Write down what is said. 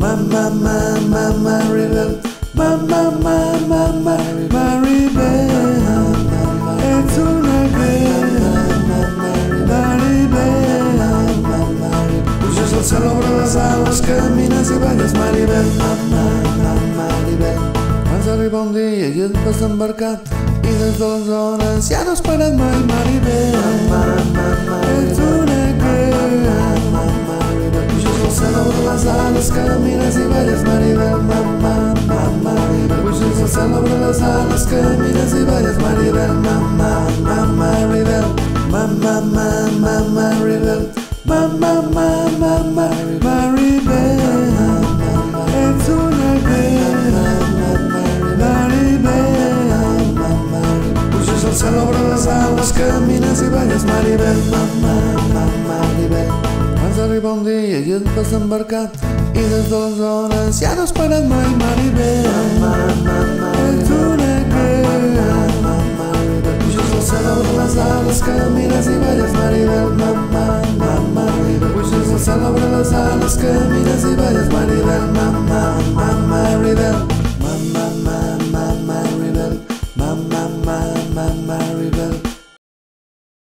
Mamá, mamá, Maribel, mamá, mamá, Maribel, es una Maribel, luces al cielo, las alas, caminas y vayas, Maribel, mamá, Maribel. Más arriba un día y él vas a embarcar y desde las horas ya no esperas más, Maribel, es una las alas, caminas y vayas, Maribel, mamá, Maribel. Luces al cielo, abre las alas, caminas y vayas, Maribel, mamá, Maribel, mamá, Maribel, mamá, Maribel, es una Maribel. Luces al cielo, abre las alas, caminas y vayas, Maribel, mamá, Maribel. Más arriba un día y él vas a embarcar y desde las horas ya no esperas más, Maribel, es una luces al cielo, abre las alas, caminas y vayas, Maribel, mamá, Maribel. Luces al cielo, abre las alas, caminas y vayas, Maribel, mamá.